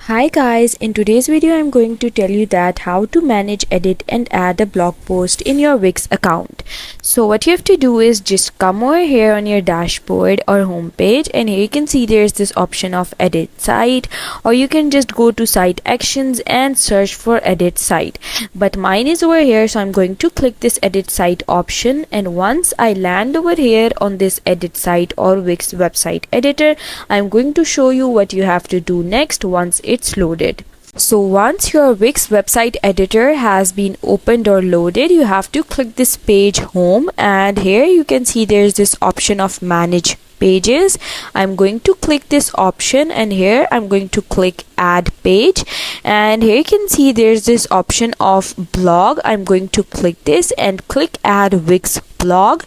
Hi guys, in today's video I'm going to tell you that how to manage, edit and add a blog post in your Wix account. So what you have to do is just come over here on your dashboard or home page, and here you can see there's this option of edit site, or you can just go to site actions and search for edit site. But mine is over here, so I'm going to click this edit site option, and once I land over here on this edit site or Wix website editor, I'm going to show you what you have to do next once it's loaded. So once your Wix website editor has been opened or loaded, you have to click this page home, and here you can see there's this option of manage pages. I'm going to click this option, and here I'm going to click add page, and here you can see there's this option of blog. I'm going to click this and click add Wix blog,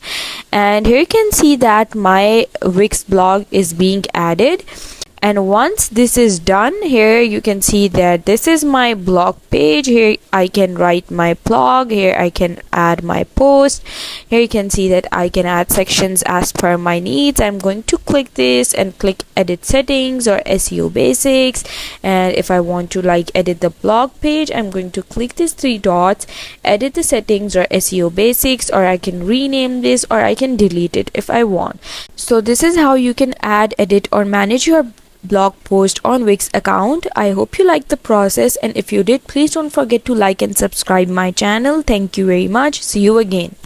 and here you can see that my Wix blog is being added. And once this is done, here you can see that this is my blog page. Here I can write my blog, here I can add my post, here you can see that I can add sections as per my needs. I'm going to click this and click edit settings or SEO basics, and if I want to edit the blog page, I'm going to click these three dots, edit the settings or SEO basics, or I can rename this, or I can delete it if I want. So this is how you can add, edit or manage your blog post on Wix account. I hope you liked the process, and if you did, please don't forget to like and subscribe my channel. Thank you very much. See you again.